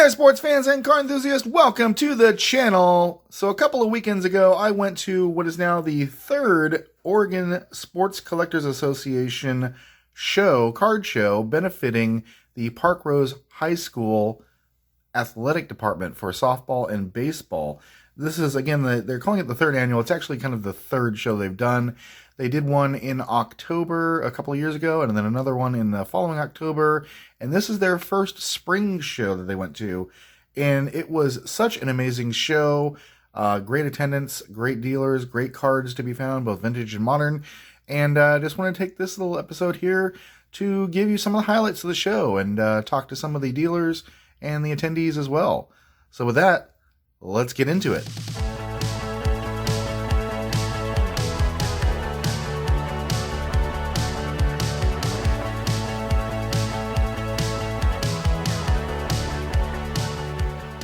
Hi sports fans and car enthusiasts, welcome to the channel. So a couple of weekends ago, I went to what is now the third Oregon Sports Collectors Association card show, benefiting the Parkrose High School athletic department for softball and baseball. This is, again, they're calling it the third annual. It's actually kind of the third show they've done. They did one in October a couple of years ago, and then another one in the following October. And this is their first spring show that they went to. And it was such an amazing show. Great attendance, great dealers, great cards to be found, both vintage and modern. And I just want to take this little episode here to give you some of the highlights of the show and talk to some of the dealers and the attendees as well. So with that, let's get into it.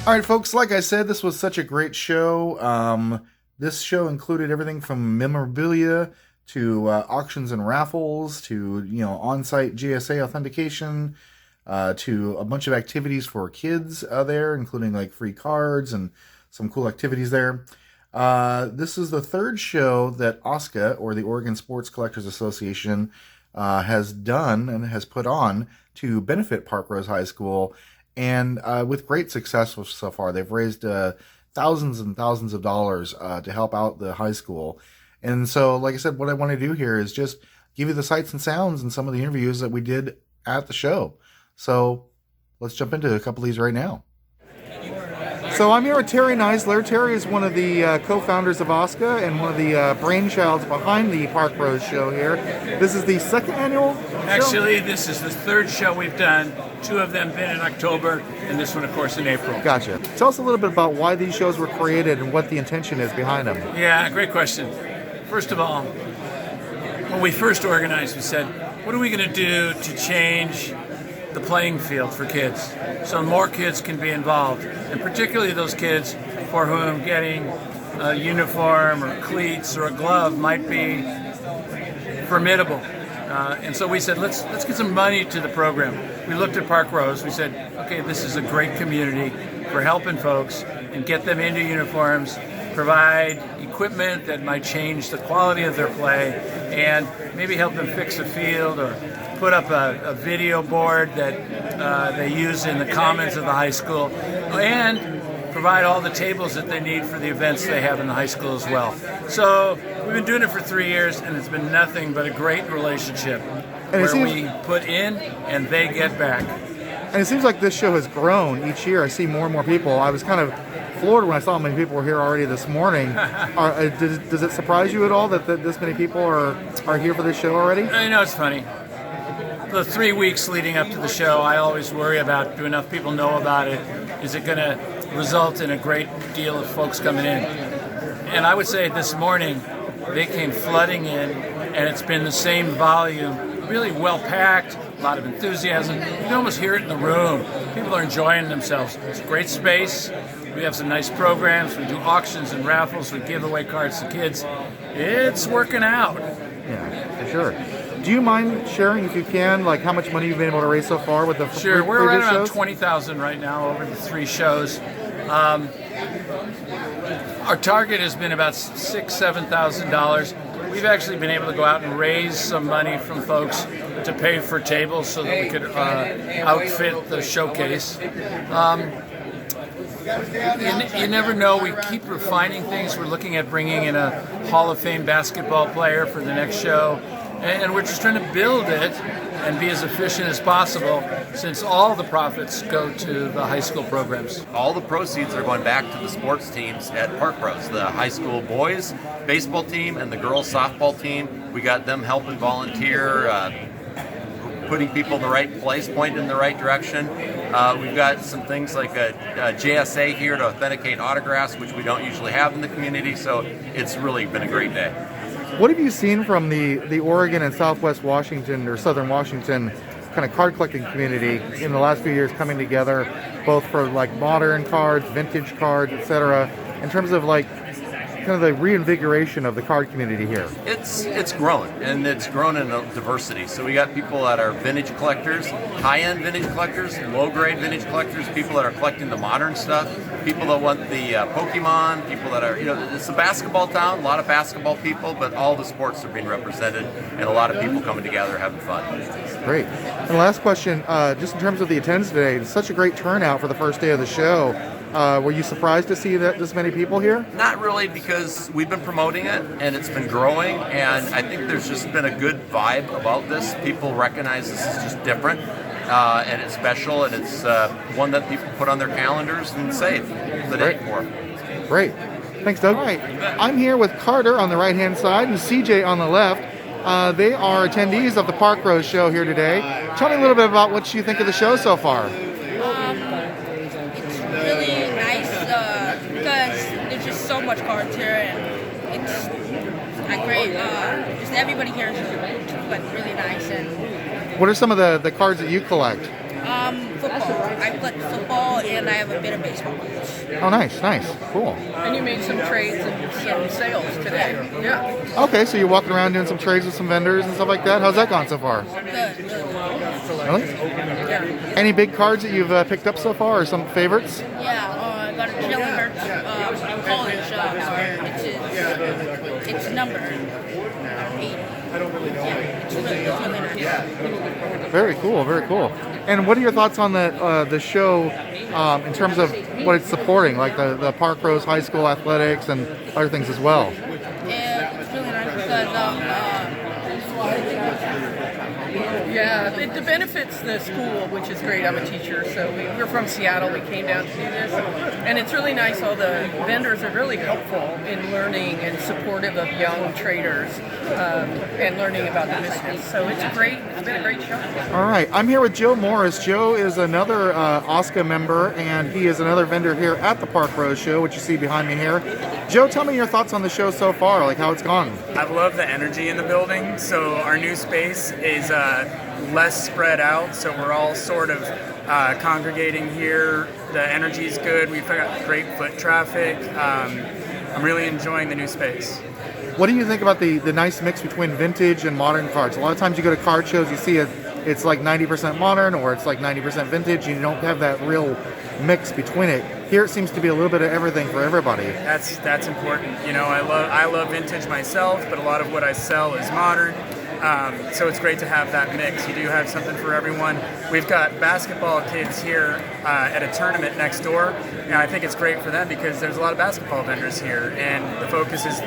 All right, folks, like I said, this was such a great show. This show included everything from memorabilia to auctions and raffles to, on-site GSA authentication to a bunch of activities for kids there, including like free cards and some cool activities there. This is the third show that OSCA, or the Oregon Sports Collectors Association, has done and has put on to benefit Parkrose High School. And with great success so far. They've raised thousands and thousands of dollars to help out the high school. And so, like I said, what I want to do here is just give you the sights and sounds and some of the interviews that we did at the show. So let's jump into a couple of these right now. So I'm here with Terry Neisler. Terry is one of the co-founders of OSCA and one of the brainchilds behind the Parkrose show here. This is the second annual show? Actually, this is the third show we've done. Two of them been in October, and this one, of course, in April. Gotcha. Tell us a little bit about why these shows were created and what the intention is behind them. Yeah, great question. First of all, when we first organized, we said, what are we going to do to change the playing field for kids so more kids can be involved, and particularly those kids for whom getting a uniform or cleats or a glove might be formidable. And so we said, let's get some money to the program. We looked at Parkrose. We said, okay, this is a great community for helping folks and get them into uniforms, provide equipment that might change the quality of their play, and maybe help them fix a field or put up a video board that they use in the commons of the high school, and provide all the tables that they need for the events they have in the high school as well. So we've been doing it for 3 years, and it's been nothing but a great relationship where we put in and they get back. And it seems like this show has grown each year. I see more and more people. I was kind of floored when I saw how many people were here already this morning. Does it surprise you at all that this many people are here for this show already? It's funny. The 3 weeks leading up to the show, I always worry about, do enough people know about it? Is it going to result in a great deal of folks coming in? And I would say this morning, they came flooding in, and it's been the same volume, really well packed, a lot of enthusiasm. You can almost hear it in the room. People are enjoying themselves. It's a great space. We have some nice programs. We do auctions and raffles. We give away cards to kids. It's working out. Yeah, for sure. Do you mind sharing, if you can, like how much money you've been able to raise so far with the Sure, we're right around $20,000 right now over the 3 shows. Our target has been about $6,000-$7,000. We've actually been able to go out and raise some money from folks to pay for tables so that we could outfit the showcase. You never know. We keep refining things. We're looking at bringing in a Hall of Fame basketball player for the next show. And we're just trying to build it and be as efficient as possible, since all the profits go to the high school programs. All the proceeds are going back to the sports teams at Parkrose, the high school boys baseball team and the girls softball team. We got them helping volunteer, putting people in the right place, pointing in the right direction. We've got some things like a JSA here to authenticate autographs, which we don't usually have in the community, so it's really been a great day. What have you seen from the Oregon and Southwest Washington or Southern Washington kind of card collecting community in the last few years coming together, both for like modern cards, vintage cards, etc., in terms of like kind of the reinvigoration of the card community here? It's grown, and it's grown in a diversity. So we got people that are vintage collectors, high-end vintage collectors, low-grade vintage collectors, people that are collecting the modern stuff, people that want the Pokemon, people that are, it's a basketball town, a lot of basketball people, but all the sports are being represented, and a lot of people coming together having fun. Great. And the last question, just in terms of the attendance today, it's such a great turnout for the first day of the show. Were you surprised to see that this many people here? Not really, because we've been promoting it and it's been growing, and I think there's just been a good vibe about this. People recognize this is just different, and it's special, and it's one that people put on their calendars and save the day for. Great. Thanks, Doug. All right. I'm here with Carter on the right-hand side and CJ on the left. They are attendees of the Parkrose show here today. Tell me a little bit about what you think of the show so far. It's really nice because there's just so much cards here, and it's great. Just everybody here is really nice. And What are some of the cards that you collect? football. I collect football, and I have a bit of baseball. Oh, nice. Cool. And you made some trades and some sales today. Yeah. Okay, so you're walking around doing some trades with some vendors and stuff like that. How's that gone so far? Good, really good. Really? Yeah. Any big cards that you've picked up so far, or some favorites? Yeah, I got a Jalen Hurts college card. It's number 8. Yeah, it's really nice. Very cool. And what are your thoughts on the show in terms of what it's supporting, like the Parkrose High School athletics and other things as well? And it's really nice because Yeah, it benefits the school, which is great. I'm a teacher, so we're from Seattle. We came down to do this, and it's really nice. All the vendors are really helpful in learning and supportive of young traders and learning about the business. So it's great. It's been a great show. All right, I'm here with Joe Morris. Joe is another OSCA member, and he is another vendor here at the Parkrose show, which you see behind me here. Joe, tell me your thoughts on the show so far, like how it's gone. I love the energy in the building. So our new space is less spread out, so we're all sort of congregating here. The energy is good. We've got great foot traffic. I'm really enjoying the new space. What do you think about the nice mix between vintage and modern cards? A lot of times you go to card shows, you see it's like 90% modern or it's like 90% vintage. You don't have that real mix between it. Here it seems to be a little bit of everything for everybody. That's important. I love vintage myself, but a lot of what I sell is modern. So it's great to have that mix. You do have something for everyone. We've got basketball kids here at a tournament next door, and I think it's great for them because there's a lot of basketball vendors here, and the focus is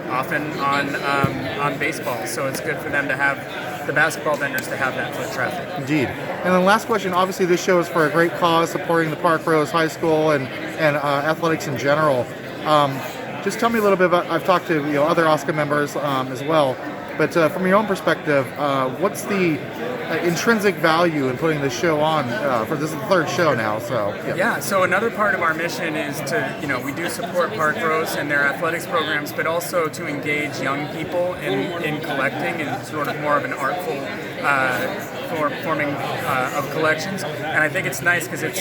often on baseball. So it's good for them to have the basketball vendors to have that foot traffic. Indeed. And then last question, obviously this show is for a great cause, supporting the Parkrose High School and athletics in general. Just tell me a little bit about, I've talked to other OSCA members as well, but from your own perspective, what's the intrinsic value in putting this show on? For this is the third show now, so yeah. So another part of our mission is to, we do support Parkrose and their athletics programs, but also to engage young people in collecting and sort of more of an artful forming of collections. And I think it's nice because it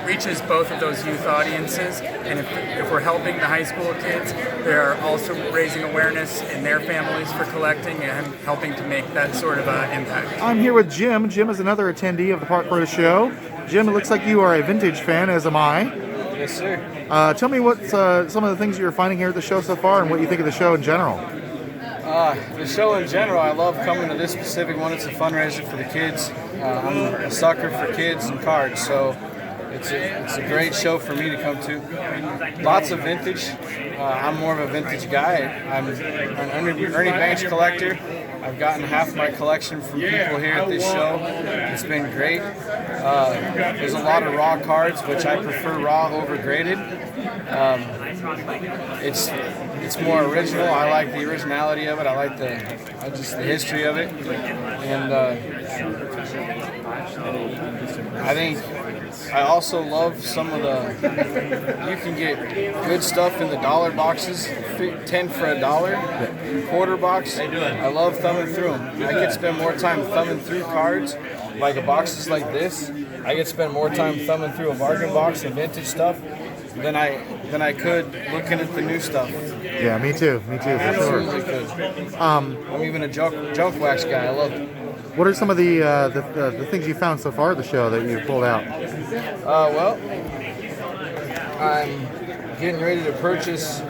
reaches both of those youth audiences. And if we're helping the high school kids, they're also raising awareness in their families for collecting and helping to make that sort of impact. I'm here with Jim. Jim is another attendee of the Parkrose show. Jim, it looks like you are a vintage fan, as am I. Yes, sir. Tell me what some of the things you're finding here at the show so far and what you think of the show in general. The show in general, I love coming to this specific one. It's a fundraiser for the kids. I'm a sucker for kids and cards, so it's a great show for me to come to. Lots of vintage. I'm more of a vintage guy. I'm an Ernie Banks collector. I've gotten half my collection from people here at this show. It's been great. There's a lot of raw cards, which I prefer raw over graded. It's more original. I like the originality of it. I like the history of it, and I think I also love some of you can get good stuff in the dollar boxes, 10 for $1, quarter box. I love thumbing through them. I could spend more time thumbing through cards, like boxes like this, I get to spend more time thumbing through a bargain box of vintage stuff than I could looking at the new stuff. Yeah, me too, for sure. Absolutely could. I'm even a junk wax guy. I love it. What are some of the things you found so far at the show that you've pulled out? Well, I'm getting ready to purchase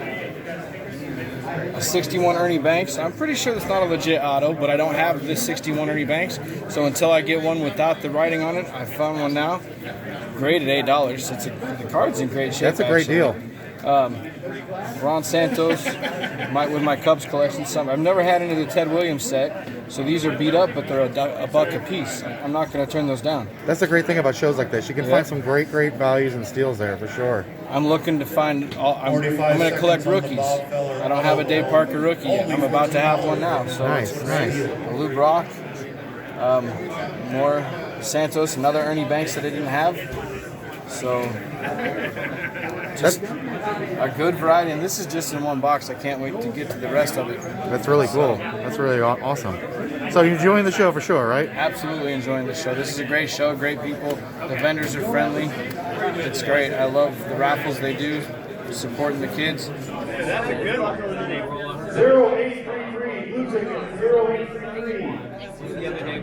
a 61 Ernie Banks. I'm pretty sure that's not a legit auto, but I don't have this 61 Ernie Banks. So until I get one without the writing on it, I found one now. Graded $8. The card's in great shape. That's a great deal. Ron Santos, with my Cubs collection. I've never had any of the Ted Williams set, so these are beat up, but they're a buck a piece. I'm not going to turn those down. That's the great thing about shows like this. You can find some great values and steals there for sure. I'm looking to find. I'm going to collect rookies. I don't have a Dave Parker rookie yet. I'm about to have one now. So nice. A Lou Brock, more Santos, another Ernie Banks that I didn't have. So just a good variety, and this is just in one box. I can't wait to get to the rest of it. That's really cool. That's really awesome. So you're enjoying the show for sure, right? Absolutely enjoying the show. This is a great show, great people. The vendors are friendly. It's great. I love the raffles they do, supporting the kids. That's a good one. 0833, blue ticket, 0833. 0833.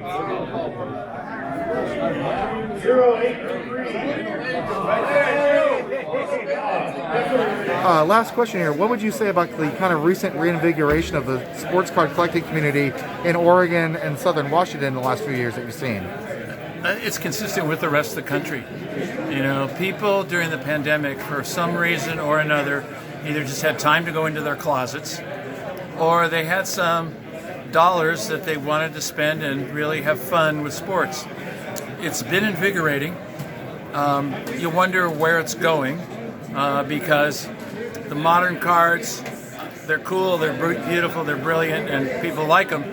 Last question here. What would you say about the kind of recent reinvigoration of the sports card collecting community in Oregon and Southern Washington in the last few years that you've seen? It's consistent with the rest of the country. You know, people during the pandemic, for some reason or another, either just had time to go into their closets, or they had some dollars that they wanted to spend and really have fun with sports. It's been invigorating. You wonder where it's going because the modern cards, they're cool, they're beautiful, they're brilliant, and people like them,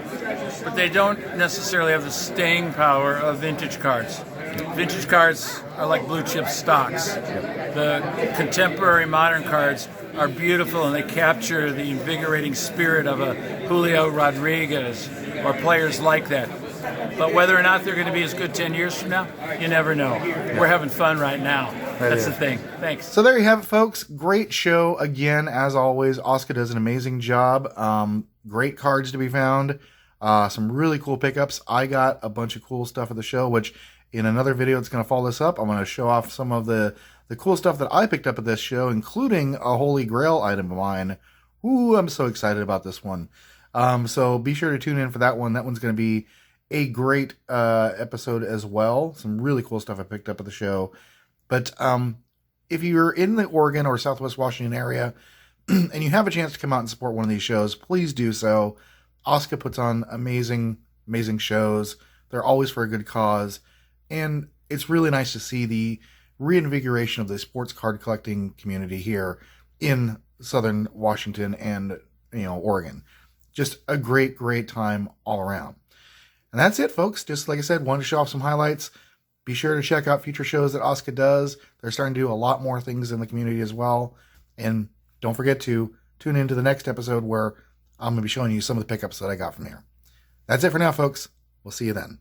but they don't necessarily have the staying power of vintage cards. Vintage cards are like blue chip stocks. The contemporary modern cards are beautiful and they capture the invigorating spirit of a Julio Rodriguez or players like that. But whether or not they're going to be as good 10 years from now, you never know. We're having fun right now. That's the thing. Thanks. So there you have it, folks. Great show again, as always. OSCA does an amazing job. Great cards to be found. Some really cool pickups. I got a bunch of cool stuff at the show, which in another video that's going to follow this up, I'm going to show off some of the cool stuff that I picked up at this show, including a Holy Grail item of mine. Ooh, I'm so excited about this one. So be sure to tune in for that one. That one's going to be a great episode as well. Some really cool stuff I picked up at the show. But if you're in the Oregon or Southwest Washington area and you have a chance to come out and support one of these shows, please do so. OSCA puts on amazing shows. They're always for a good cause. And it's really nice to see the reinvigoration of the sports card collecting community here in Southern Washington and Oregon. Just a great time all around. And that's it, folks. Just like I said, wanted to show off some highlights. Be sure to check out future shows that OSCA does. They're starting to do a lot more things in the community as well. And don't forget to tune into the next episode where I'm going to be showing you some of the pickups that I got from here. That's it for now, folks. We'll see you then.